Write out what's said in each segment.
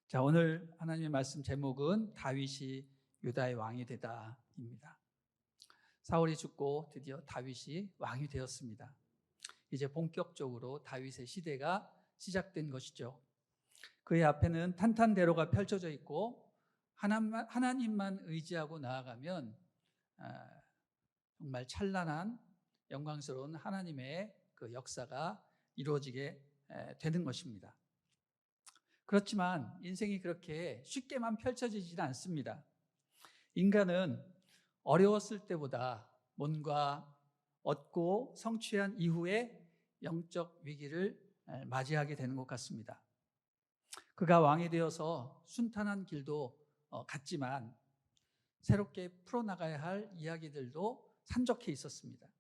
자, 오늘 하나님의 말씀 제목은 다윗이 유다의 왕이 되다입니다. 사울이 죽고 드디어 다윗이 왕이 되었습니다. 이제 본격적으로 다윗의 시대가 시작된 것이죠. 그의 앞에는 탄탄대로가 펼쳐져 있고 하나님만 의지하고 나아가면 정말 찬란한 영광스러운 하나님의 그 역사가 이루어지게 되는 것입니다. 그렇지만 인생이 그렇게 쉽게만 펼쳐지지는 않습니다. 인간은 어려웠을 때보다 뭔가 얻고 성취한 이후에 영적 위기를 맞이하게 되는 것 같습니다. 그가 왕이 되어서 순탄한 길도 갔지만 새롭게 풀어나가야 할 이야기들도 산적해 있었습니다.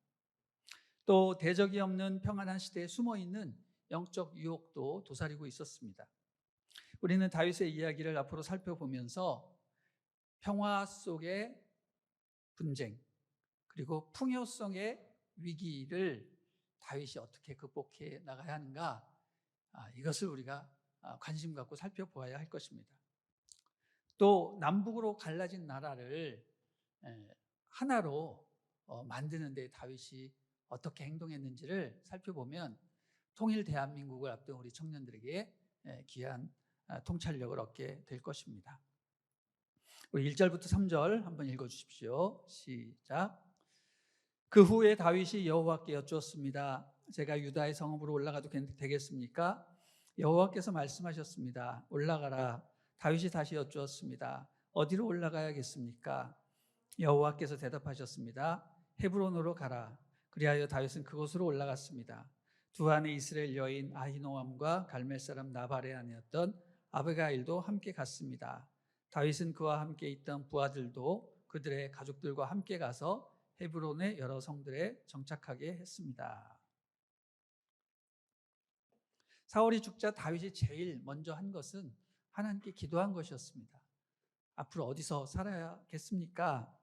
또 대적이 없는 평안한 시대에 숨어있는 영적 유혹도 도사리고 있었습니다. 우리는 다윗의 이야기를 앞으로 살펴보면서 평화 속의 분쟁, 그리고 풍요성의 위기를 다윗이 어떻게 극복해 나가야 하는가, 이것을 우리가 관심 갖고 살펴보아야 할 것입니다. 또 남북으로 갈라진 나라를 하나로 만드는 데 다윗이 어떻게 행동했는지를 살펴보면 통일 대한민국을 앞둔 우리 청년들에게 귀한 통찰력을 얻게 될 것입니다. 우리 1절부터 3절 한번 읽어주십시오. 시작. 그 후에 다윗이 여호와께 여쭈었습니다. 제가 유다의 성읍으로 올라가도 되겠습니까? 여호와께서 말씀하셨습니다. 올라가라. 다윗이 다시 여쭈었습니다. 어디로 올라가야겠습니까? 여호와께서 대답하셨습니다. 헤브론으로 가라. 그리하여 다윗은 그곳으로 올라갔습니다. 두 아내 이스라엘 여인 아히노암과 갈멜 사람 나발의 아내였던 아비가일도 함께 갔습니다. 다윗은 그와 함께 있던 부하들도 그들의 가족들과 함께 가서 헤브론의 여러 성들에 정착하게 했습니다. 사울이 죽자 다윗이 제일 먼저 한 것은 하나님께 기도한 것이었습니다. 앞으로 어디서 살아야겠습니까?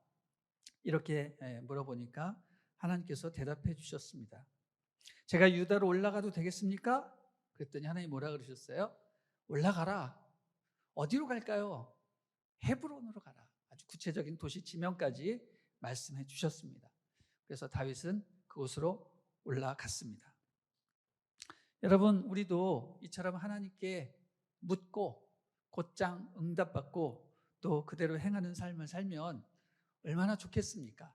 이렇게 물어보니까 하나님께서 대답해 주셨습니다. 제가 유다로 올라가도 되겠습니까? 그랬더니 하나님 뭐라 그러셨어요? 올라가라. 어디로 갈까요? 헤브론으로 가라. 아주 구체적인 도시 지명까지 말씀해 주셨습니다. 그래서 다윗은 그곳으로 올라갔습니다. 여러분, 우리도 이처럼 하나님께 묻고 곧장 응답받고 또 그대로 행하는 삶을 살면 얼마나 좋겠습니까?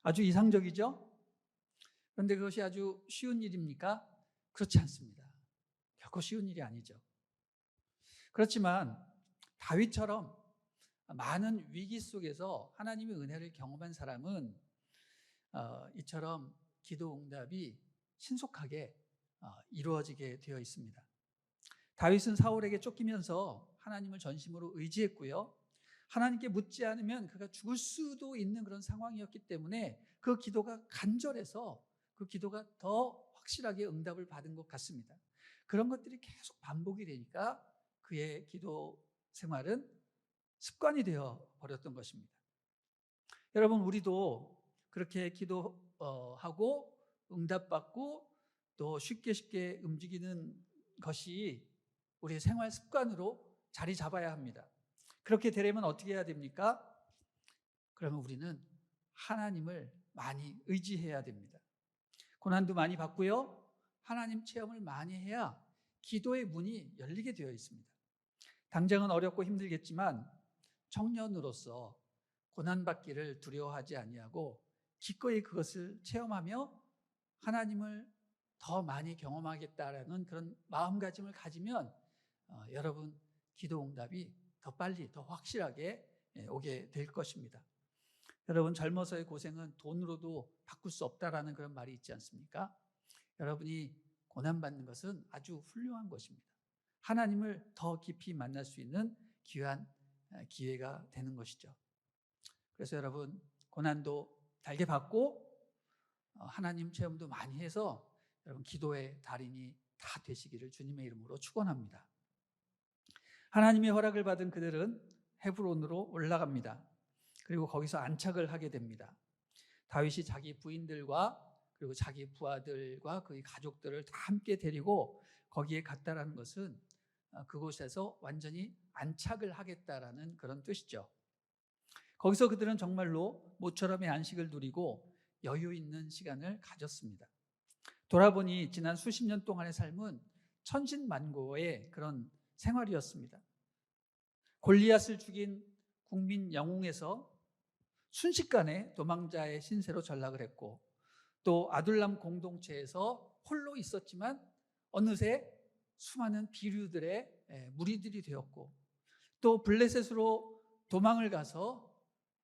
아주 이상적이죠? 그런데 그것이 아주 쉬운 일입니까? 그렇지 않습니다. 결코 쉬운 일이 아니죠. 그렇지만 다윗처럼 많은 위기 속에서 하나님의 은혜를 경험한 사람은 이처럼 기도 응답이 신속하게 이루어지게 되어 있습니다. 다윗은 사울에게 쫓기면서 하나님을 전심으로 의지했고요. 하나님께 묻지 않으면 그가 죽을 수도 있는 그런 상황이었기 때문에 그 기도가 간절해서 그 기도가 더 확실하게 응답을 받은 것 같습니다. 그런 것들이 계속 반복이 되니까 그의 기도 생활은 습관이 되어 버렸던 것입니다. 여러분, 우리도 그렇게 기도하고 응답받고 또 쉽게 움직이는 것이 우리의 생활 습관으로 자리 잡아야 합니다. 그렇게 되려면 어떻게 해야 됩니까? 그러면 우리는 하나님을 많이 의지해야 됩니다. 고난도 많이 받고요. 하나님 체험을 많이 해야 기도의 문이 열리게 되어 있습니다. 당장은 어렵고 힘들겠지만 청년으로서 고난받기를 두려워하지 아니하고 기꺼이 그것을 체험하며 하나님을 더 많이 경험하겠다라는 그런 마음가짐을 가지면 여러분 기도 응답이 더 빨리 더 확실하게 오게 될 것입니다. 여러분, 젊어서의 고생은 돈으로도 바꿀 수 없다라는 그런 말이 있지 않습니까? 여러분이 고난받는 것은 아주 훌륭한 것입니다. 하나님을 더 깊이 만날 수 있는 귀한 기회가 되는 것이죠. 그래서 여러분, 고난도 달게 받고 하나님 체험도 많이 해서 여러분 기도의 달인이 다 되시기를 주님의 이름으로 축원합니다. 하나님의 허락을 받은 그들은 헤브론으로 올라갑니다. 그리고 거기서 안착을 하게 됩니다. 다윗이 자기 부인들과 그리고 자기 부하들과 그의 가족들을 다 함께 데리고 거기에 갔다라는 것은 그곳에서 완전히 안착을 하겠다라는 그런 뜻이죠. 거기서 그들은 정말로 모처럼의 안식을 누리고 여유 있는 시간을 가졌습니다. 돌아보니 지난 수십 년 동안의 삶은 천신만고의 그런 생활이었습니다. 골리앗을 죽인 국민 영웅에서 순식간에 도망자의 신세로 전락을 했고, 또 아둘람 공동체에서 홀로 있었지만 어느새 수많은 비류들의 무리들이 되었고, 또 블레셋으로 도망을 가서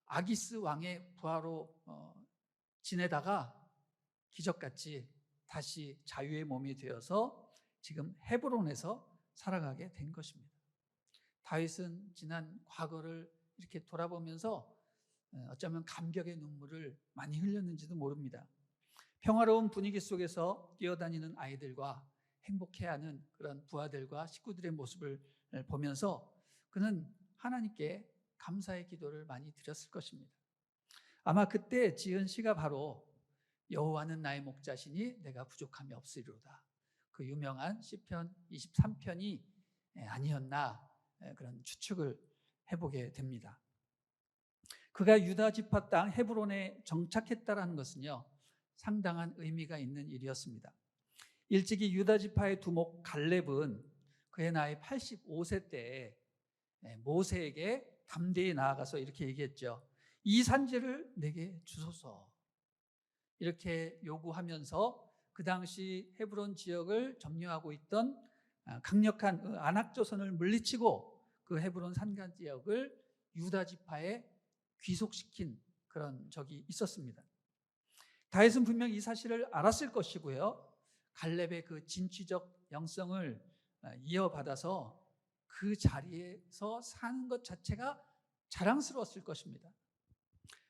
아기스 왕의 부하로 지내다가 기적같이 다시 자유의 몸이 되어서 지금 헤브론에서 살아가게 된 것입니다. 다윗은 지난 과거를 이렇게 돌아보면서 어쩌면 감격의 눈물을 많이 흘렸는지도 모릅니다. 평화로운 분위기 속에서 뛰어다니는 아이들과 행복해하는 그런 부하들과 식구들의 모습을 보면서 그는 하나님께 감사의 기도를 많이 드렸을 것입니다. 아마 그때 지은 시가 바로 여호와는 나의 목자시니 내가 부족함이 없으리로다, 그 유명한 시편 23편이 아니었나, 그런 추측을 해보게 됩니다. 그가 유다 지파 땅 헤브론에 정착했다라는 것은요, 상당한 의미가 있는 일이었습니다. 일찍이 유다 지파의 두목 갈렙은 그의 나이 85세 때에 모세에게 담대히 나아가서 이렇게 얘기했죠. 이 산지를 내게 주소서, 이렇게 요구하면서 그 당시 헤브론 지역을 점령하고 있던 강력한 안악조선을 물리치고 그 헤브론 산간 지역을 유다 지파에 귀속시킨 그런 적이 있었습니다. 다윗은 분명 이 사실을 알았을 것이고요, 갈렙의 그 진취적 영성을 이어받아서 그 자리에서 사는 것 자체가 자랑스러웠을 것입니다.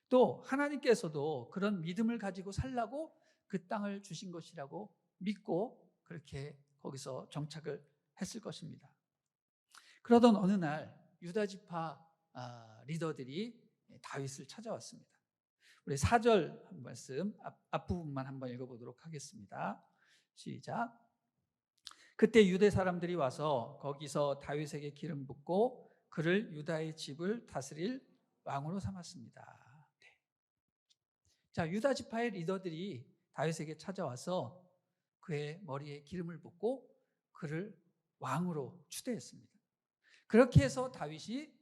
또 하나님께서도 그런 믿음을 가지고 살라고 그 땅을 주신 것이라고 믿고 그렇게 거기서 정착을 했을 것입니다. 그러던 어느 날 유다 지파 리더들이 다윗을 찾아왔습니다. 우리 4절 말씀 앞부분만 한번 읽어보도록 하겠습니다. 시작. 그때 유대 사람들이 와서 거기서 다윗에게 기름 붓고 그를 유다의 집을 다스릴 왕으로 삼았습니다. 네. 자, 유다 지파의 리더들이 다윗에게 찾아와서 그의 머리에 기름을 붓고 그를 왕으로 추대했습니다. 그렇게 해서 다윗이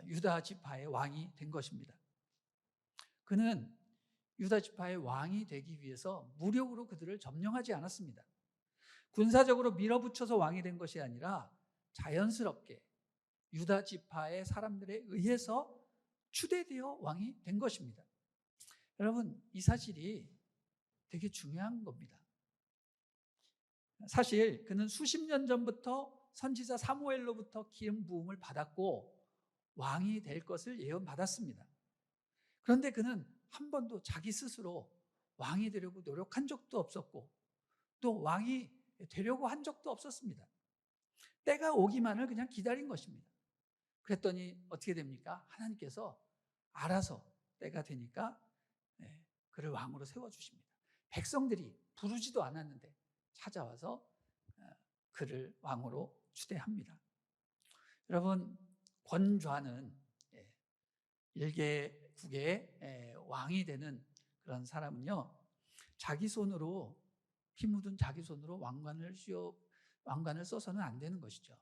유다 지파의 왕이 된 것입니다. 그는 유다 지파의 왕이 되기 위해서 무력으로 그들을 점령하지 않았습니다. 군사적으로 밀어붙여서 왕이 된 것이 아니라 자연스럽게 유다 지파의 사람들에 의해서 추대되어 왕이 된 것입니다. 여러분, 이 사실이 되게 중요한 겁니다. 사실 그는 수십 년 전부터 선지자 사무엘로부터 기름 부음을 받았고 왕이 될 것을 예언받았습니다. 그런데 그는 한 번도 자기 스스로 왕이 되려고 노력한 적도 없었고 또 왕이 되려고 한 적도 없었습니다. 때가 오기만을 그냥 기다린 것입니다. 그랬더니 어떻게 됩니까? 하나님께서 알아서 때가 되니까 그를 왕으로 세워주십니다. 백성들이 부르지도 않았는데 찾아와서 그를 왕으로 추대합니다. 여러분, 권좌는 일개국의 왕이 되는 그런 사람은요, 자기 손으로 피 묻은 자기 손으로 왕관을 써서는 안 되는 것이죠.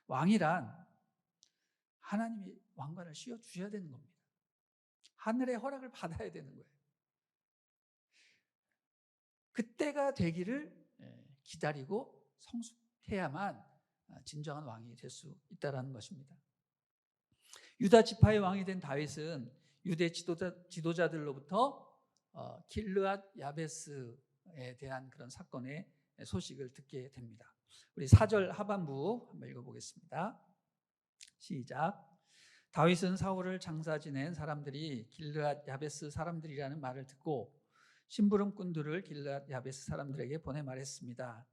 왕이란 하나님이 왕관을 씌워 주셔야 되는 겁니다. 하늘의 허락을 받아야 되는 거예요. 그때가 되기를 기다리고 성숙해야만 진정한 왕이 될 수 있다는 것입니다. 유다 지파의 왕이 된 다윗은 유대 지도자들로부터 길르앗 야베스에 대한 그런 사건의 소식을 듣게 됩니다. 우리 4절 하반부 한번 읽어보겠습니다. 시작. 다윗은 사울을 장사 지낸 사람들이 길르앗 야베스 사람들이라는 말을 듣고 심부름꾼들을 길르앗 야베스 사람들에게 보내 말했습니다.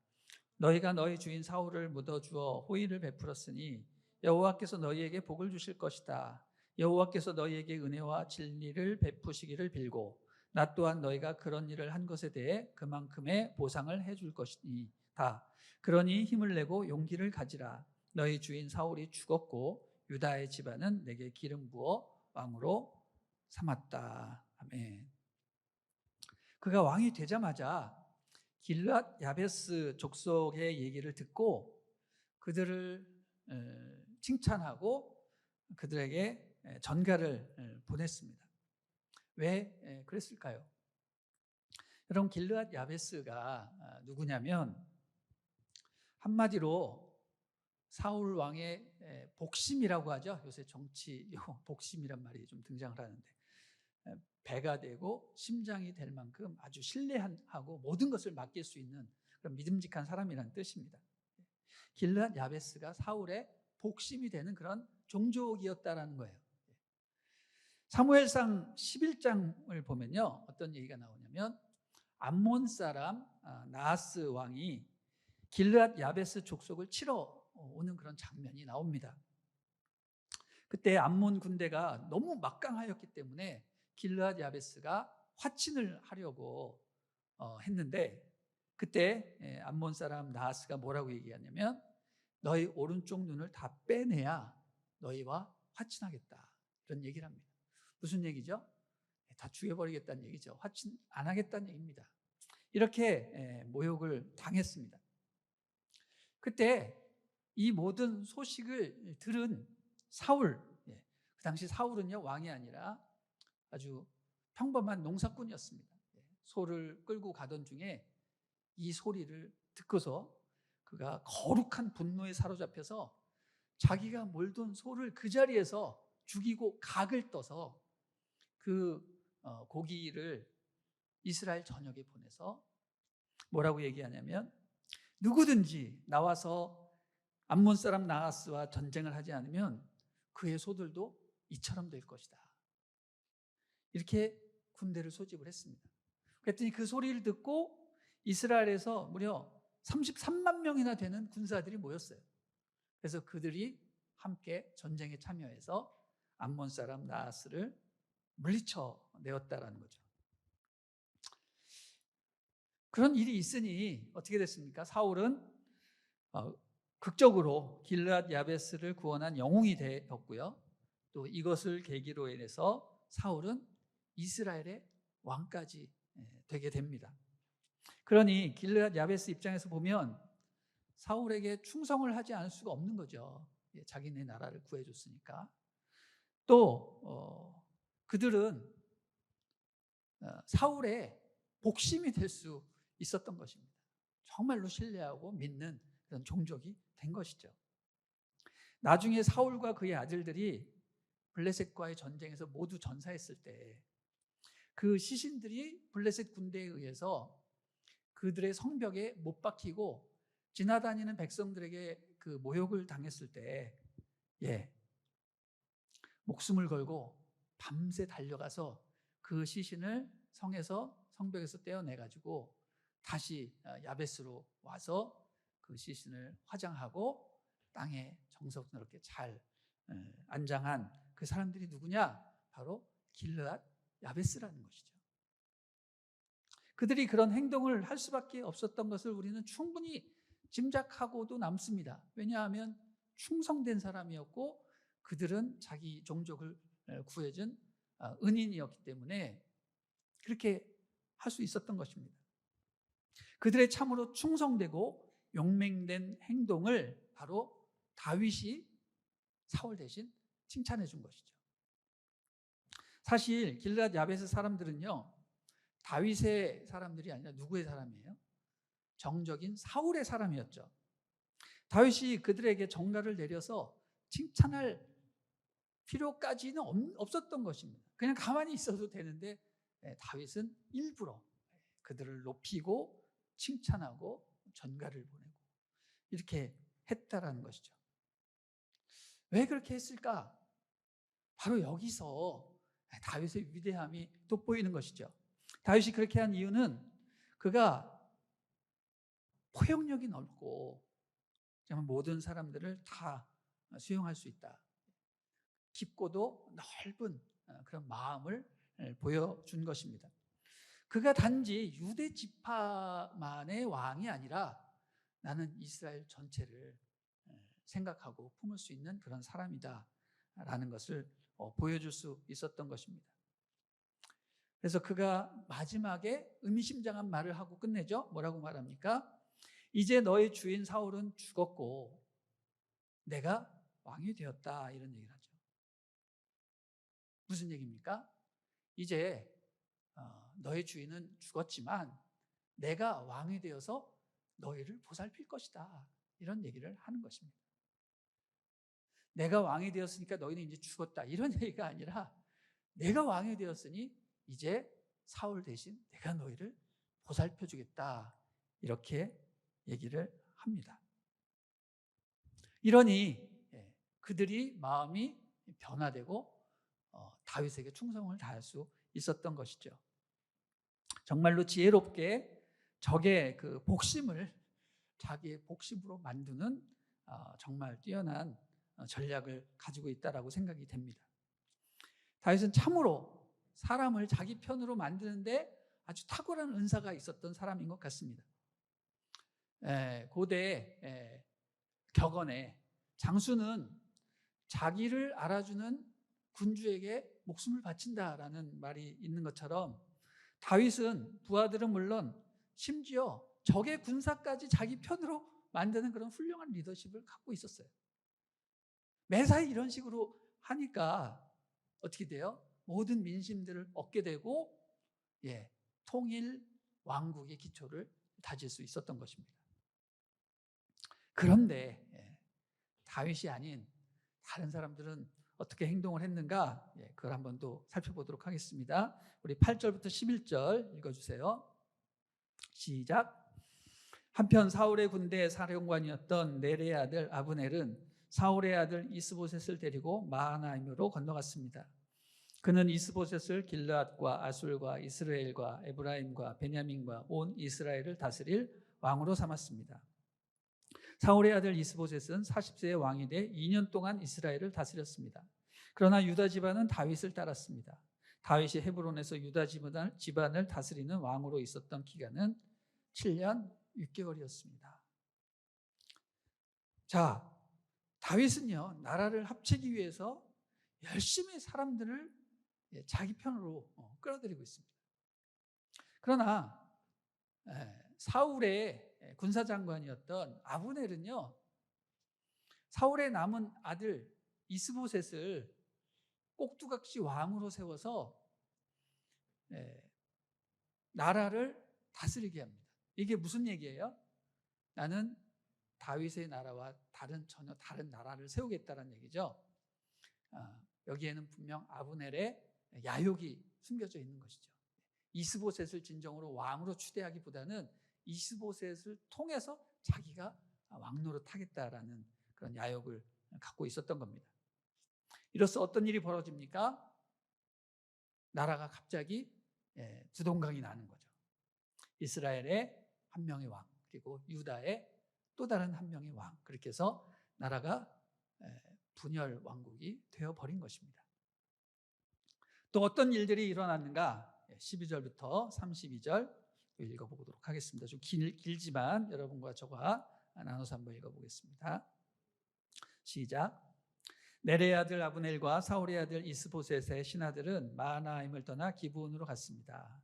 너희가 너희 주인 사울을 묻어주어 호의를 베풀었으니 여호와께서 너희에게 복을 주실 것이다. 여호와께서 너희에게 은혜와 진리를 베푸시기를 빌고 나 또한 너희가 그런 일을 한 것에 대해 그만큼의 보상을 해줄 것이다. 그러니 힘을 내고 용기를 가지라. 너희 주인 사울이 죽었고 유다의 집안은 내게 기름 부어 왕으로 삼았다. 아멘. 그가 왕이 되자마자 길르앗 야베스 족속의 얘기를 듣고 그들을 칭찬하고 그들에게 전가를 보냈습니다. 왜 그랬을까요? 여러분, 길르앗 야베스가 누구냐면 한마디로 사울 왕의 복심이라고 하죠. 요새 정치 복심이란 말이 좀 등장을 하는데, 배가 되고 심장이 될 만큼 아주 신뢰하고 모든 것을 맡길 수 있는 그런 믿음직한 사람이라는 뜻입니다. 길르앗 야베스가 사울의 복심이 되는 그런 종족이었다라는 거예요. 사무엘상 11장을 보면요, 어떤 얘기가 나오냐면 암몬 사람 나하스 왕이 길르앗 야베스 족속을 치러 오는 그런 장면이 나옵니다. 그때 암몬 군대가 너무 막강하였기 때문에 길르앗 야베스가 화친을 하려고 했는데, 그때 암몬 사람 나하스가 뭐라고 얘기하냐면 너희 오른쪽 눈을 다 빼내야 너희와 화친하겠다, 이런 얘기를 합니다. 무슨 얘기죠? 다 죽여버리겠다는 얘기죠. 화친 안 하겠다는 얘기입니다. 이렇게 모욕을 당했습니다. 그때 이 모든 소식을 들은 사울, 그 당시 사울은요, 왕이 아니라 아주 평범한 농사꾼이었습니다. 소를 끌고 가던 중에 이 소리를 듣고서 그가 거룩한 분노에 사로잡혀서 자기가 몰던 소를 그 자리에서 죽이고 각을 떠서 그 고기를 이스라엘 전역에 보내서 뭐라고 얘기하냐면 누구든지 나와서 암몬 사람 나하스와 전쟁을 하지 않으면 그의 소들도 이처럼 될 것이다, 이렇게 군대를 소집을 했습니다. 그랬더니 그 소리를 듣고 이스라엘에서 무려 33만 명이나 되는 군사들이 모였어요. 그래서 그들이 함께 전쟁에 참여해서 암몬 사람 나하스를 물리쳐 내었다라는 거죠. 그런 일이 있으니 어떻게 됐습니까? 사울은 극적으로 길르앗 야베스를 구원한 영웅이 되었고요. 또 이것을 계기로 인해서 사울은 이스라엘의 왕까지 되게 됩니다. 그러니 길르앗 야베스 입장에서 보면 사울에게 충성을 하지 않을 수가 없는 거죠. 자기네 나라를 구해줬으니까. 또 그들은 사울의 복심이 될 수 있었던 것입니다. 정말로 신뢰하고 믿는 그런 종족이 된 것이죠. 나중에 사울과 그의 아들들이 블레셋과의 전쟁에서 모두 전사했을 때 그 시신들이 블레셋 군대에 의해서 그들의 성벽에 못 박히고 지나다니는 백성들에게 그 모욕을 당했을 때 목숨을 걸고 밤새 달려가서 그 시신을 성벽에서 떼어내가지고 다시 야베스로 와서 그 시신을 화장하고 땅에 정성스럽게 잘 안장한 그 사람들이 누구냐? 바로 길르앗 야베스라는 것이죠. 그들이 그런 행동을 할 수밖에 없었던 것을 우리는 충분히 짐작하고도 남습니다. 왜냐하면 충성된 사람이었고 그들은 자기 종족을 구해준 은인이었기 때문에 그렇게 할 수 있었던 것입니다. 그들의 참으로 충성되고 용맹된 행동을 바로 다윗이 사울 대신 칭찬해 준 것이죠. 사실 길르앗 야베스 사람들은요, 다윗의 사람들이 아니라 누구의 사람이에요? 정적인 사울의 사람이었죠. 다윗이 그들에게 정가를 내려서 칭찬할 필요까지는 없었던 것입니다. 그냥 가만히 있어도 되는데 다윗은 일부러 그들을 높이고 칭찬하고 전가를 보내고 이렇게 했다라는 것이죠. 왜 그렇게 했을까? 바로 여기서 다윗의 위대함이 돋보이는 것이죠. 다윗이 그렇게 한 이유는 그가 포용력이 넓고 정말 모든 사람들을 다 수용할 수 있다, 깊고도 넓은 그런 마음을 보여준 것입니다. 그가 단지 유대 지파만의 왕이 아니라 나는 이스라엘 전체를 생각하고 품을 수 있는 그런 사람이다라는 것을 보여줄 수 있었던 것입니다. 그래서 그가 마지막에 의미심장한 말을 하고 끝내죠. 뭐라고 말합니까? 이제 너의 주인 사울은 죽었고 내가 왕이 되었다, 이런 얘기를 하죠. 무슨 얘기입니까? 이제 너의 주인은 죽었지만 내가 왕이 되어서 너희를 보살필 것이다, 이런 얘기를 하는 것입니다. 내가 왕이 되었으니까 너희는 이제 죽었다, 이런 얘기가 아니라 내가 왕이 되었으니 이제 사울 대신 내가 너희를 보살펴 주겠다, 이렇게 얘기를 합니다. 이러니 그들이 마음이 변화되고 다윗에게 충성을 다할 수 있었던 것이죠. 정말로 지혜롭게 적의 그 복심을 자기의 복심으로 만드는 정말 뛰어난 전략을 가지고 있다라고 생각이 됩니다. 다윗은 참으로 사람을 자기 편으로 만드는데 아주 탁월한 은사가 있었던 사람인 것 같습니다. 고대 격언에 장수는 자기를 알아주는 군주에게 목숨을 바친다라는 말이 있는 것처럼 다윗은 부하들은 물론 심지어 적의 군사까지 자기 편으로 만드는 그런 훌륭한 리더십을 갖고 있었어요. 매사에 이런 식으로 하니까 어떻게 돼요? 모든 민심들을 얻게 되고 통일 왕국의 기초를 다질 수 있었던 것입니다. 그런데 다윗이 아닌 다른 사람들은 어떻게 행동을 했는가? 그걸 한번 또 살펴보도록 하겠습니다. 우리 8절부터 11절 읽어주세요. 시작. 한편 사울의 군대 사령관이었던 네레의 아들 아브넬은 사울의 아들 이스보셋을 데리고 마하나임으로 건너갔습니다. 그는 이스보셋을 길르앗과 아술과 이스라엘과 에브라임과 베냐민과 온 이스라엘을 다스릴 왕으로 삼았습니다. 사울의 아들 이스보셋은 40세의 왕이 돼 2년 동안 이스라엘을 다스렸습니다. 그러나 유다 집안은 다윗을 따랐습니다. 다윗이 헤브론에서 유다 집안을 다스리는 왕으로 있었던 기간은 7년 6개월이었습니다. 자, 다윗은요, 나라를 합치기 위해서 열심히 사람들을 자기 편으로 끌어들이고 있습니다. 그러나 사울의 군사장관이었던 아브넬은요, 사울의 남은 아들 이스보셋을 꼭두각시 왕으로 세워서 나라를 다스리게 합니다. 이게 무슨 얘기예요? 나는 다윗의 나라와 전혀 다른 나라를 세우겠다는 얘기죠. 여기에는 분명 아브넬의 야욕이 숨겨져 있는 것이죠. 이스보셋을 진정으로 왕으로 추대하기보다는 이스보셋을 통해서 자기가 왕노릇 하겠다라는 그런 야욕을 갖고 있었던 겁니다. 이로써 어떤 일이 벌어집니까? 나라가 갑자기 두동강이 나는 거죠. 이스라엘의 한 명의 왕, 그리고 유다의 또 다른 한 명의 왕, 그렇게 해서 나라가 분열 왕국이 되어버린 것입니다. 또 어떤 일들이 일어났는가? 12절부터 32절 읽어보도록 하겠습니다. 좀 길지만 여러분과 저와 나눠서 한번 읽어보겠습니다. 시작. 네레의 아들 아브넬과 사울의 아들 이스보셋의 신하들은 마하나임을 떠나 기브온으로 갔습니다.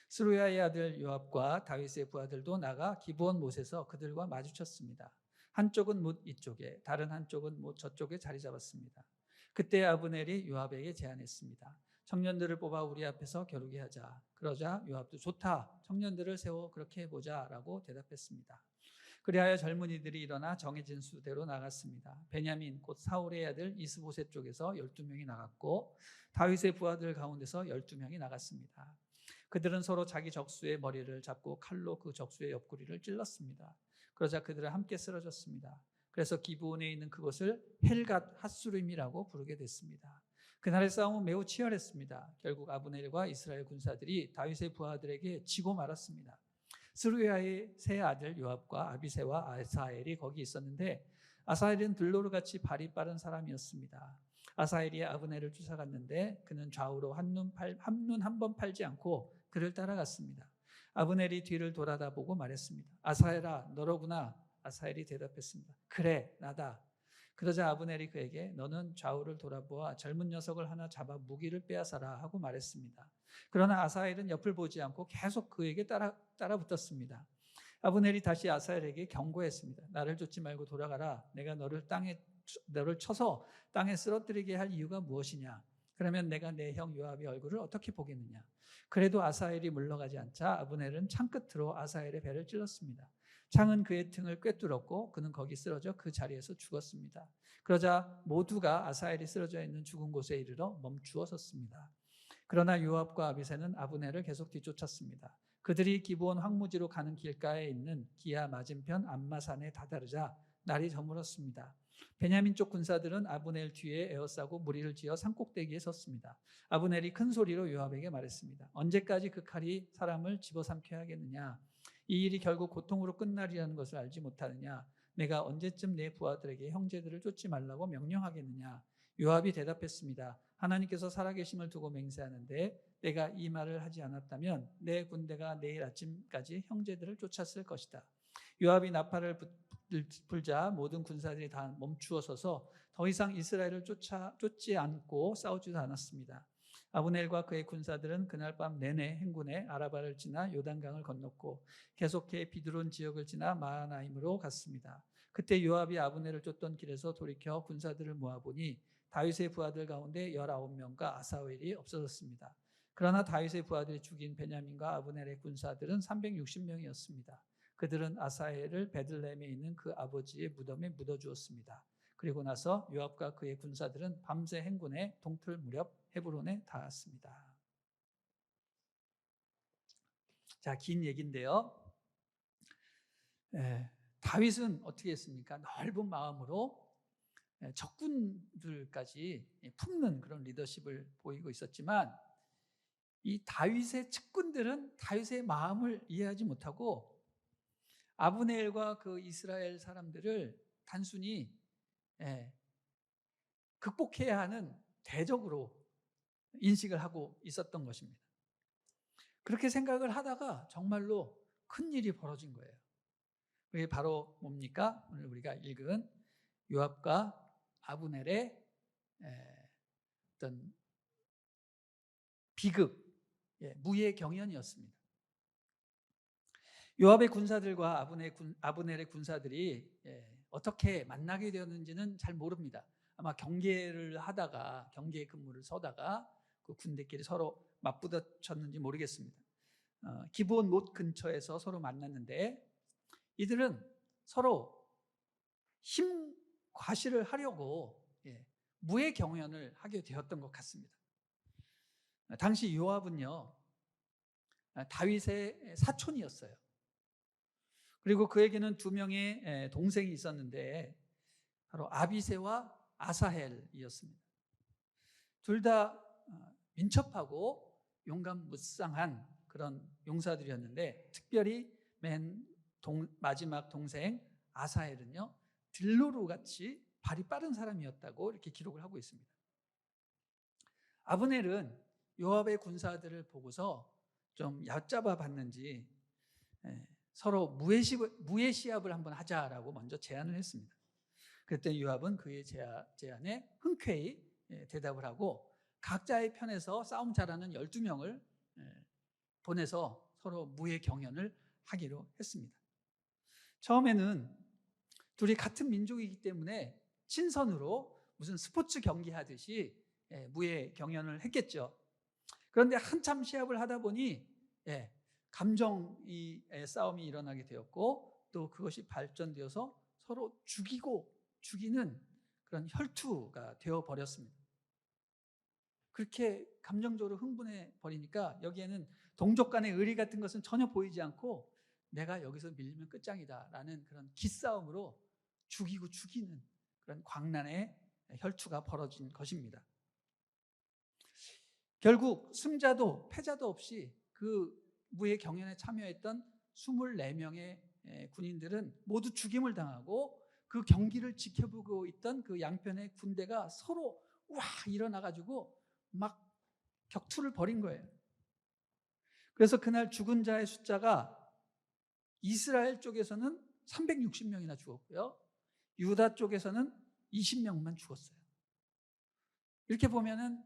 스루야의 아들 요압과 다윗의 부하들도 나가 기브온 못에서 그들과 마주쳤습니다. 한쪽은 못 이쪽에, 다른 한쪽은 못 저쪽에 자리 잡았습니다. 그때 아브넬이 요압에게 제안했습니다. 청년들을 뽑아 우리 앞에서 겨루게 하자. 그러자 요압도 좋다, 청년들을 세워 그렇게 해보자 라고 대답했습니다. 그리하여 젊은이들이 일어나 정해진 수대로 나갔습니다. 베냐민 곧 사울의 아들 이스보셋 쪽에서 12명이 나갔고 다윗의 부하들 가운데서 12명이 나갔습니다. 그들은 서로 자기 적수의 머리를 잡고 칼로 그 적수의 옆구리를 찔렀습니다. 그러자 그들은 함께 쓰러졌습니다. 그래서 기브온에 있는 그곳을 헬갓 핫수림이라고 부르게 됐습니다. 그날의 싸움은 매우 치열했습니다. 결국 아브넬과 이스라엘 군사들이 다윗의 부하들에게 지고 말았습니다. 스루야의 세 아들 요압과 아비새와 아사엘이 거기 있었는데 아사엘은 들로르같이 발이 빠른 사람이었습니다. 아사엘이 아브넬을 쫓아갔는데 그는 좌우로 한눈 한 번 팔지 않고 그를 따라갔습니다. 아브넬이 뒤를 돌아다보고 말했습니다. 아사엘아, 너로구나. 아사엘이 대답했습니다. 그래, 나다. 그러자 아브넬이 그에게 너는 좌우를 돌아보아 젊은 녀석을 하나 잡아 무기를 빼앗아라 하고 말했습니다. 그러나 아사헬은 옆을 보지 않고 계속 그에게 따라붙었습니다. 아브넬이 다시 아사헬에게 경고했습니다. 나를 쫓지 말고 돌아가라. 내가 너를 쳐서 땅에 쓰러뜨리게 할 이유가 무엇이냐? 그러면 내가 내 형 요압의 얼굴을 어떻게 보겠느냐? 그래도 아사헬이 물러가지 않자 아브넬은 창끝으로 아사헬의 배를 찔렀습니다. 창은 그의 등을 꿰뚫었고 그는 거기 쓰러져 그 자리에서 죽었습니다. 그러자 모두가 아사헬이 쓰러져 있는 죽은 곳에 이르러 멈추어 섰습니다. 그러나 요압과 아비새는 아브넬을 계속 뒤쫓았습니다. 그들이 기브온 황무지로 가는 길가에 있는 기아 맞은편 암마산에 다다르자 날이 저물었습니다. 베냐민 쪽 군사들은 아브넬 뒤에 에워싸고 무리를 지어 산꼭대기에 섰습니다. 아브넬이 큰 소리로 요압에게 말했습니다. 언제까지 그 칼이 사람을 집어삼켜야 하겠느냐? 이 일이 결국 고통으로 끝나리라는 것을 알지 못하느냐? 내가 언제쯤 내 부하들에게 형제들을 쫓지 말라고 명령하겠느냐? 요압이 대답했습니다. 하나님께서 살아계심을 두고 맹세하는데 내가 이 말을 하지 않았다면 내 군대가 내일 아침까지 형제들을 쫓았을 것이다. 요압이 나팔을 불자 모든 군사들이 다 멈추어 서서 더 이상 이스라엘을 쫓지 않고 싸우지도 않았습니다. 아브넬과 그의 군사들은 그날 밤 내내 행군해 아라바를 지나 요단강을 건넜고 계속해 비드론 지역을 지나 마하나임으로 갔습니다. 그때 요압이 아브넬을 쫓던 길에서 돌이켜 군사들을 모아보니 다윗의 부하들 가운데 19명과 아사헬이 없어졌습니다. 그러나 다윗의 부하들이 죽인 베냐민과 아브넬의 군사들은 360명이었습니다. 그들은 아사헬을 베들레헴에 있는 그 아버지의 무덤에 묻어주었습니다. 그리고 나서 요압과 그의 군사들은 밤새 행군해 동틀 무렵 헤브론에 닿았습니다. 자, 긴 얘기인데요. 다윗은 어떻게 했습니까? 넓은 마음으로 적군들까지 품는 그런 리더십을 보이고 있었지만 이 다윗의 측근들은 다윗의 마음을 이해하지 못하고 아브넬과 그 이스라엘 사람들을 단순히 극복해야 하는 대적으로 인식을 하고 있었던 것입니다. 그렇게 생각을 하다가 정말로 큰 일이 벌어진 거예요. 그게 바로 뭡니까? 오늘 우리가 읽은 요압과 아브넬의 어떤 비극, 무예 경연이었습니다. 요압의 군사들과 아브넬의 군사들이 어떻게 만나게 되었는지는 잘 모릅니다. 아마 경계 근무를 서다가 그 군대끼리 서로 맞부딪혔는지 모르겠습니다. 기브온 못 근처에서 서로 만났는데 이들은 서로 힘 과시를 하려고 무예 경연을 하게 되었던 것 같습니다. 당시 요압은요, 다윗의 사촌이었어요. 그리고 그에게는 2명의 동생이 있었는데 바로 아비새와 아사헬이었습니다. 둘 다 민첩하고 용감무쌍한 그런 용사들이었는데 특별히 마지막 동생 아사헬은요, 들로루같이 발이 빠른 사람이었다고 이렇게 기록을 하고 있습니다. 아브넬은 요압의 군사들을 보고서 좀 얕잡아 봤는지 서로 무예 시합을 한번 하자라고 먼저 제안을 했습니다. 그때 요압은 그의 제안에 흔쾌히 대답을 하고 각자의 편에서 싸움 잘하는 12명을 보내서 서로 무예 경연을 하기로 했습니다. 처음에는 둘이 같은 민족이기 때문에 친선으로 무슨 스포츠 경기 하듯이 무예 경연을 했겠죠. 그런데 한참 시합을 하다 보니 감정의 싸움이 일어나게 되었고 또 그것이 발전되어서 서로 죽이는 그런 혈투가 되어버렸습니다. 그렇게 감정적으로 흥분해 버리니까 여기에는 동족 간의 의리 같은 것은 전혀 보이지 않고 내가 여기서 밀리면 끝장이다라는 그런 기싸움으로 죽이는 그런 광란의 혈투가 벌어진 것입니다. 결국 승자도 패자도 없이 그 무예 경연에 참여했던 24명의 군인들은 모두 죽임을 당하고 그 경기를 지켜보고 있던 그 양편의 군대가 서로 일어나가지고 막 격투를 벌인 거예요. 그래서 그날 죽은 자의 숫자가 이스라엘 쪽에서는 360명이나 죽었고요. 유다 쪽에서는 20명만 죽었어요. 이렇게 보면은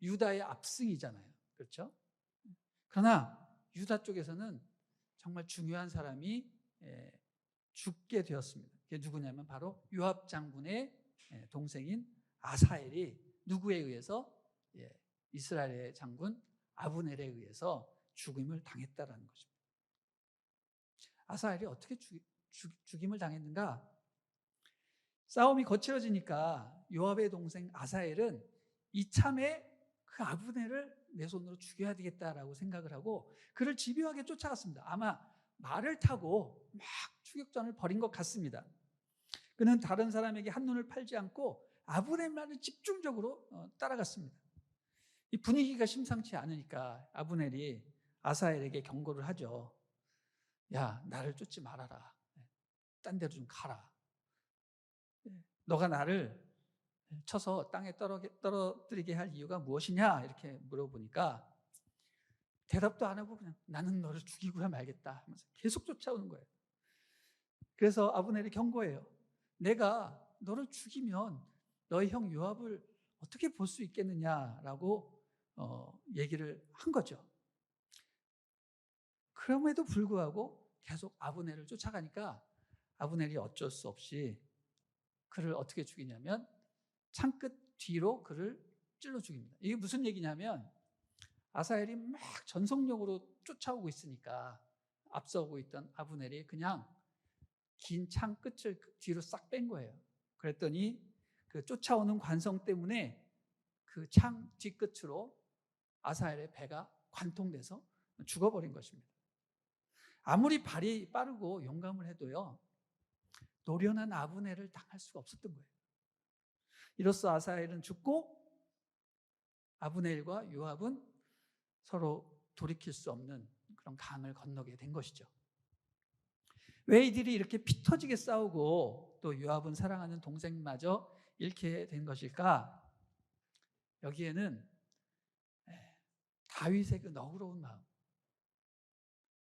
유다의 압승이잖아요. 그렇죠? 그러나 유다 쪽에서는 정말 중요한 사람이 죽게 되었습니다. 그게 누구냐면 바로 요압 장군의 동생인 아사엘이 누구에 의해서? 이스라엘의 장군 아브넬에 의해서 죽임을 당했다라는 것입니다. 아사엘이 어떻게 죽임을 당했는가? 싸움이 거칠어지니까 요압의 동생 아사엘은 이참에 그 아브넬을 내 손으로 죽여야 되겠다라고 생각을 하고 그를 집요하게 쫓아갔습니다. 아마 말을 타고 막 추격전을 벌인 것 같습니다. 그는 다른 사람에게 한눈을 팔지 않고 아브넬만을 집중적으로 따라갔습니다. 이 분위기가 심상치 않으니까 아브넬이 아사엘에게 경고를 하죠. 야, 나를 쫓지 말아라. 딴 데로 좀 가라. 너가 나를 쳐서 땅에 떨어뜨리게 할 이유가 무엇이냐? 이렇게 물어보니까 대답도 안 하고 그냥 나는 너를 죽이고야 말겠다 하면서 계속 쫓아오는 거예요. 그래서 아브넬이 경고해요. 내가 너를 죽이면 너의 형 요압을 어떻게 볼 수 있겠느냐라고 얘기를 한 거죠. 그럼에도 불구하고 계속 아브넬을 쫓아가니까 아브넬이 어쩔 수 없이 그를 어떻게 죽이냐면 창끝 뒤로 그를 찔러 죽입니다. 이게 무슨 얘기냐면 아사엘이 막 전속력으로 쫓아오고 있으니까 앞서고 있던 아브넬이 그냥 긴 창 끝을 뒤로 싹 뺀 거예요. 그랬더니 그 쫓아오는 관성 때문에 그 창 뒤끝으로 아사엘의 배가 관통돼서 죽어버린 것입니다. 아무리 발이 빠르고 용감을 해도요, 노련한 아브넬을 당할 수가 없었던 거예요. 이로써 아사엘은 죽고 아브넬과 요압은 서로 돌이킬 수 없는 그런 강을 건너게 된 것이죠. 왜 이들이 이렇게 피 터지게 싸우고 또 요압은 사랑하는 동생마저 잃게 된 것일까? 여기에는 다윗의 그 너그러운 마음,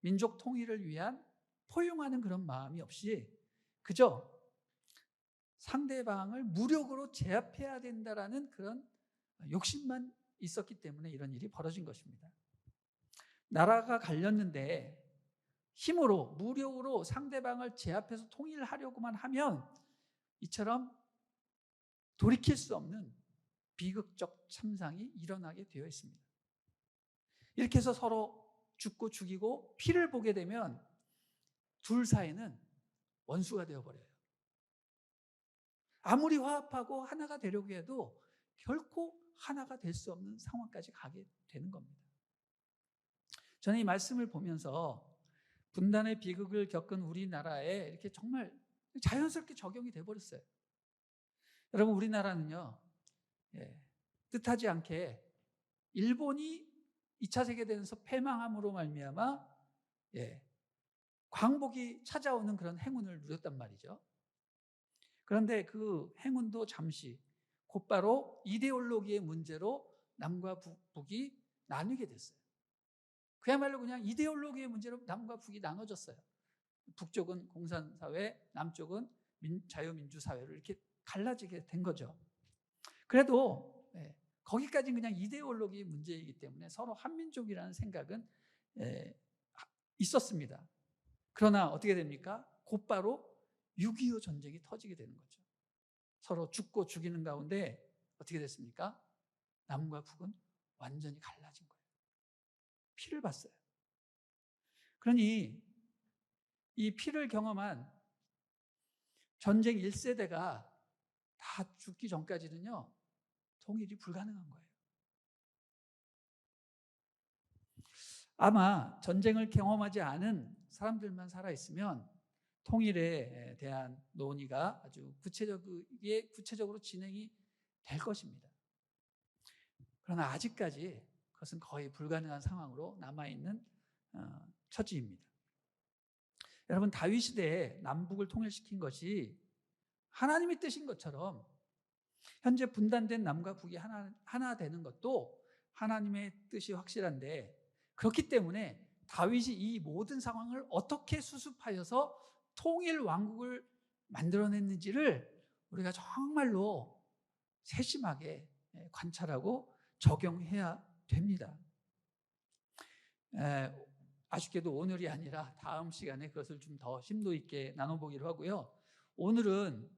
민족 통일을 위한 포용하는 그런 마음이 없이 그저 상대방을 무력으로 제압해야 된다라는 그런 욕심만 있었기 때문에 이런 일이 벌어진 것입니다. 나라가 갈렸는데 힘으로 무력으로 상대방을 제압해서 통일하려고만 하면 이처럼 돌이킬 수 없는 비극적 참상이 일어나게 되어 있습니다. 이렇게 해서 서로 죽고 죽이고 피를 보게 되면 둘 사이는 원수가 되어버려요. 아무리 화합하고 하나가 되려고 해도 결코 하나가 될 수 없는 상황까지 가게 되는 겁니다. 저는 이 말씀을 보면서 분단의 비극을 겪은 우리나라에 이렇게 정말 자연스럽게 적용이 돼버렸어요. 여러분, 우리나라는요, 뜻하지 않게 일본이 2차 세계대전에서 패망함으로 말미암아 광복이 찾아오는 그런 행운을 누렸단 말이죠. 그런데 그 행운도 잠시 곧바로 이데올로기의 문제로 남과 북이 나뉘게 됐어요. 그야말로 그냥 이데올로기의 문제로 남과 북이 나눠졌어요. 북쪽은 공산사회, 남쪽은 자유민주사회로 이렇게 갈라지게 된 거죠. 그래도 거기까지는 그냥 이데올로기의 문제이기 때문에 서로 한민족이라는 생각은 있었습니다. 그러나 어떻게 됩니까? 곧바로 6.25 전쟁이 터지게 되는 거죠. 서로 죽고 죽이는 가운데 어떻게 됐습니까? 남과 북은 완전히 갈라진 거예요. 피를 봤어요. 그러니 이 피를 경험한 전쟁 1세대가 다 죽기 전까지는요, 통일이 불가능한 거예요. 아마 전쟁을 경험하지 않은 사람들만 살아있으면 통일에 대한 논의가 아주 구체적으로 진행이 될 것입니다. 그러나 아직까지 그것은 거의 불가능한 상황으로 남아있는 처지입니다. 여러분, 다윗 시대에 남북을 통일시킨 것이 하나님의 뜻인 것처럼 현재 분단된 남과 북이 하나 되는 것도 하나님의 뜻이 확실한데, 그렇기 때문에 다윗이 이 모든 상황을 어떻게 수습하여서 통일 왕국을 만들어냈는지를 우리가 정말로 세심하게 관찰하고 적용해야 됩니다. 아쉽게도 오늘이 아니라 다음 시간에 그것을 좀 더 심도 있게 나눠보기로 하고요. 오늘은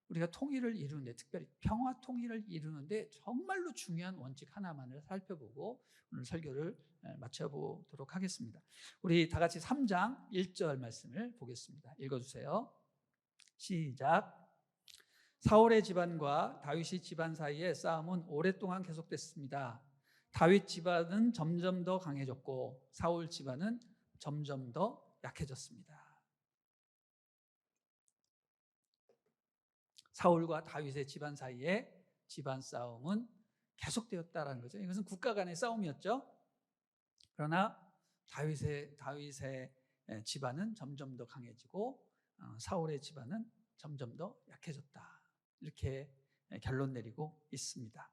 우리가 통일을 이루는데, 특별히 평화 통일을 이루는데 정말로 중요한 원칙 하나만을 살펴보고 오늘 설교를 마쳐보도록 하겠습니다. 우리 다 같이 3장 1절 말씀을 보겠습니다. 읽어주세요. 시작. 사울의 집안과 다윗의 집안 사이의 싸움은 오랫동안 계속됐습니다. 다윗 집안은 점점 더 강해졌고 사울 집안은 점점 더 약해졌습니다. 사울과 다윗의 집안 사이에 집안 싸움은 계속되었다라는 거죠. 이것은 국가 간의 싸움이었죠. 그러나 다윗의 집안은 점점 더 강해지고 사울의 집안은 점점 더 약해졌다. 이렇게 결론 내리고 있습니다.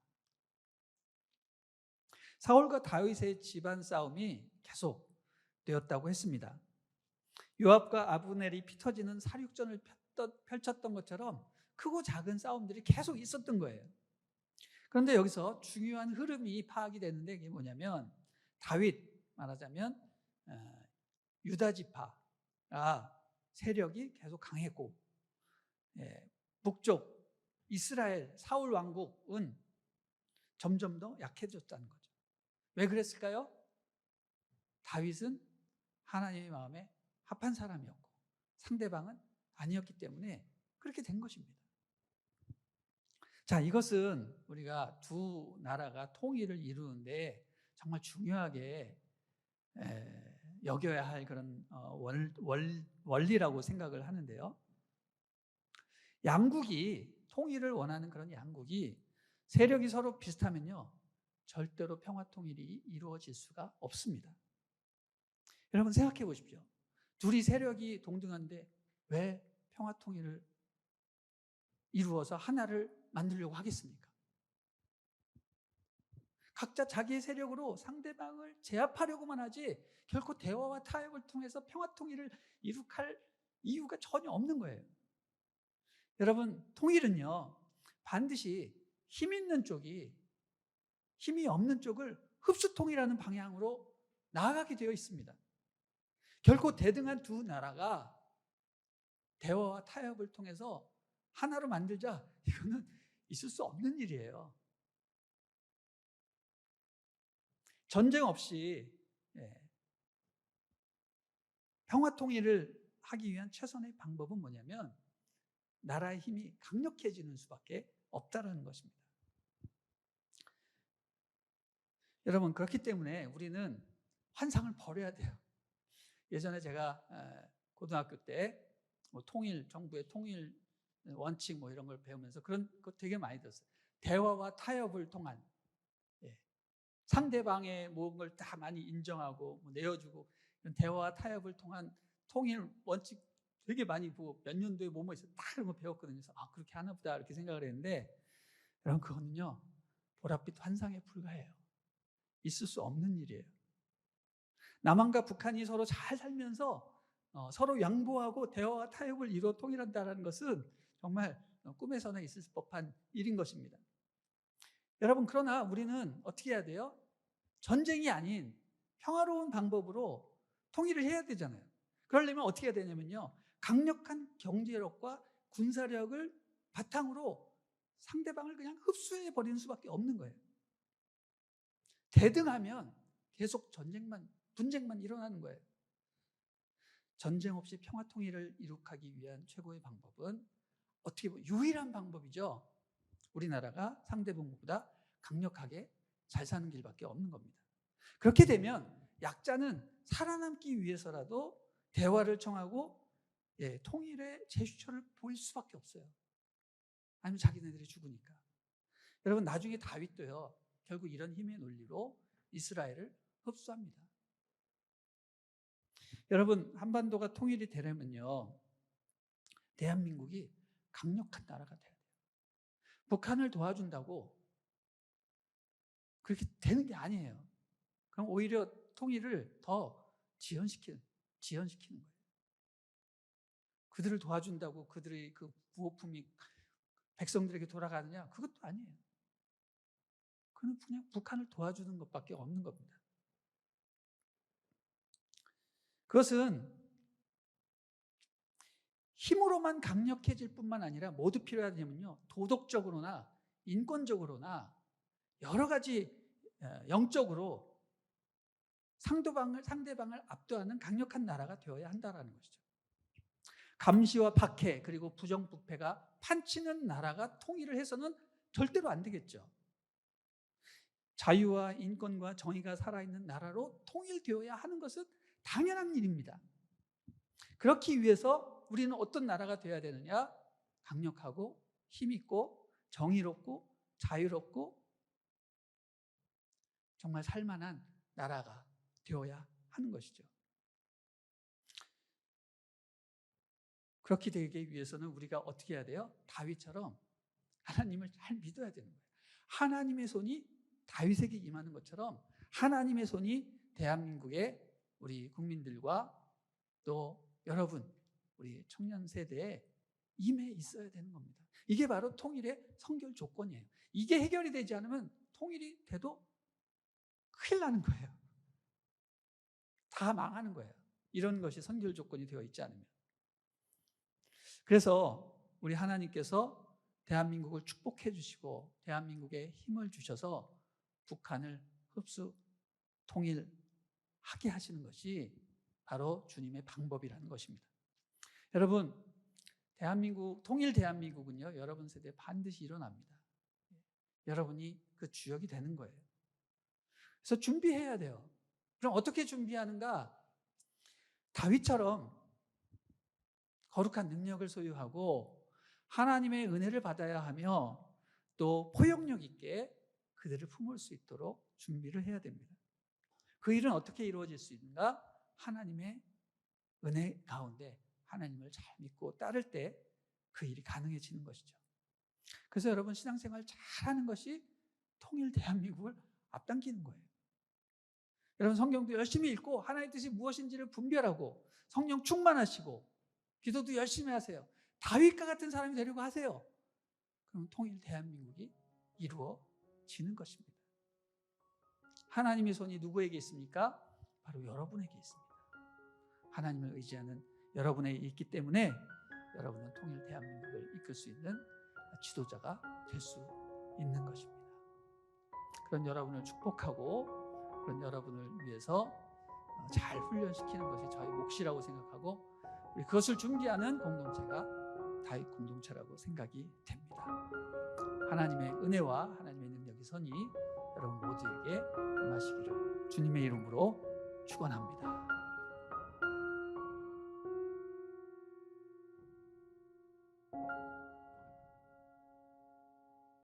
사울과 다윗의 집안 싸움이 계속되었다고 했습니다. 요압과 아브넬이 피 터지는 사륙전을 펼쳤던 것처럼 크고 작은 싸움들이 계속 있었던 거예요. 그런데 여기서 중요한 흐름이 파악이 되는데 이게 뭐냐면, 다윗, 말하자면 유다 지파가 세력이 계속 강했고, 북쪽 이스라엘 사울 왕국은 점점 더 약해졌다는 거죠. 왜 그랬을까요? 다윗은 하나님의 마음에 합한 사람이었고 상대방은 아니었기 때문에 그렇게 된 것입니다. 자, 이것은 우리가 두 나라가 통일을 이루는데 정말 중요하게 여겨야 할 그런 원리라고 생각을 하는데요. 양국이 통일을 원하는 그런 양국이 세력이 서로 비슷하면요, 절대로 평화 통일이 이루어질 수가 없습니다. 여러분 생각해 보십시오. 둘이 세력이 동등한데 왜 평화 통일을 이루어서 하나를 만들려고 하겠습니까? 각자 자기의 세력으로 상대방을 제압하려고만 하지 결코 대화와 타협을 통해서 평화 통일을 이룩할 이유가 전혀 없는 거예요. 여러분, 통일은요, 반드시 힘 있는 쪽이 힘이 없는 쪽을 흡수통일하는 방향으로 나아가게 되어 있습니다. 결코 대등한 두 나라가 대화와 타협을 통해서 하나로 만들자, 이거는 있을 수 없는 일이에요. 전쟁 없이 평화 통일을 하기 위한 최선의 방법은 뭐냐면 나라의 힘이 강력해지는 수밖에 없다는 것입니다. 여러분, 그렇기 때문에 우리는 환상을 버려야 돼요. 예전에 제가 고등학교 때 통일, 정부의 통일 원칙 이런 걸 배우면서 그런 거 되게 많이 들었어요. 대화와 타협을 통한, 상대방의 모든 걸 다 많이 인정하고 내어주고, 이런 대화와 타협을 통한 통일 원칙 되게 많이 보고 몇 년도에 뭐뭐 있어요. 딱 그런 거 배웠거든요. 그래서 그렇게 하나 보다 이렇게 생각을 했는데, 여러분 그거는요, 보랏빛 환상에 불과해요. 있을 수 없는 일이에요. 남한과 북한이 서로 잘 살면서 서로 양보하고 대화와 타협을 이루어 통일한다는 것은 정말 꿈에서나 있을 법한 일인 것입니다. 여러분, 그러나 우리는 어떻게 해야 돼요? 전쟁이 아닌 평화로운 방법으로 통일을 해야 되잖아요. 그러려면 어떻게 해야 되냐면요, 강력한 경제력과 군사력을 바탕으로 상대방을 그냥 흡수해 버리는 수밖에 없는 거예요. 대등하면 계속 분쟁만 일어나는 거예요. 전쟁 없이 평화 통일을 이룩하기 위한 최고의 방법은 어떻게 보면 유일한 방법이죠. 우리나라가 상대방보다 강력하게 잘 사는 길밖에 없는 겁니다. 그렇게 되면 약자는 살아남기 위해서라도 대화를 청하고 통일의 제스처를 보일 수밖에 없어요. 아니면 자기네들이 죽으니까. 여러분, 나중에 다윗도요, 결국 이런 힘의 논리로 이스라엘을 흡수합니다. 여러분, 한반도가 통일이 되려면요, 대한민국이 강력한 나라가 돼야 돼요. 북한을 도와준다고 그렇게 되는 게 아니에요. 그럼 오히려 통일을 더 지연시키는 거예요. 그들을 도와준다고 그들의 그 부호품이 백성들에게 돌아가느냐? 그것도 아니에요. 그는 그냥 북한을 도와주는 것밖에 없는 겁니다. 그것은 힘으로만 강력해질 뿐만 아니라 모두 필요하냐면요, 도덕적으로나 인권적으로나 여러 가지 영적으로 상대방을 압도하는 강력한 나라가 되어야 한다는 것이죠. 감시와 박해 그리고 부정부패가 판치는 나라가 통일을 해서는 절대로 안 되겠죠. 자유와 인권과 정의가 살아있는 나라로 통일되어야 하는 것은 당연한 일입니다. 그렇기 위해서 우리는 어떤 나라가 되어야 되느냐? 강력하고 힘있고 정의롭고 자유롭고 정말 살만한 나라가 되어야 하는 것이죠. 그렇게 되기 위해서는 우리가 어떻게 해야 돼요? 다윗처럼 하나님을 잘 믿어야 되는 거예요. 하나님의 손이 다윗에게 임하는 것처럼 하나님의 손이 대한민국의 우리 국민들과 또 여러분, 우리 청년 세대에 임해 있어야 되는 겁니다. 이게 바로 통일의 선결 조건이에요. 이게 해결이 되지 않으면 통일이 돼도 큰일 나는 거예요. 다 망하는 거예요. 이런 것이 선결 조건이 되어 있지 않으면. 그래서 우리 하나님께서 대한민국을 축복해 주시고 대한민국에 힘을 주셔서 북한을 흡수 통일하게 하시는 것이 바로 주님의 방법이라는 것입니다. 여러분, 통일 대한민국은요, 여러분 세대에 반드시 일어납니다. 여러분이 그 주역이 되는 거예요. 그래서 준비해야 돼요. 그럼 어떻게 준비하는가? 다윗처럼 거룩한 능력을 소유하고 하나님의 은혜를 받아야 하며 또 포용력 있게 그들을 품을 수 있도록 준비를 해야 됩니다. 그 일은 어떻게 이루어질 수 있는가? 하나님의 은혜 가운데 하나님을 잘 믿고 따를 때 그 일이 가능해지는 것이죠. 그래서 여러분, 신앙생활 잘하는 것이 통일 대한민국을 앞당기는 거예요. 여러분, 성경도 열심히 읽고 하나님의 뜻이 무엇인지를 분별하고 성령 충만하시고 기도도 열심히 하세요. 다윗과 같은 사람이 되려고 하세요. 그럼 통일 대한민국이 이루어지는 것입니다. 하나님의 손이 누구에게 있습니까? 바로 여러분에게 있습니다. 하나님을 의지하는 여러분에게 있기 때문에 여러분은 통일 대한민국을 이끌 수 있는 지도자가 될 수 있는 것입니다. 그런 여러분을 축복하고 그런 여러분을 위해서 잘 훈련시키는 것이 저희 몫이라고 생각하고 우리 그것을 준비하는 공동체가 다윗 공동체라고 생각이 됩니다. 하나님의 은혜와 하나님의 능력의 선이 여러분 모두에게 임하시기를 주님의 이름으로 축원합니다.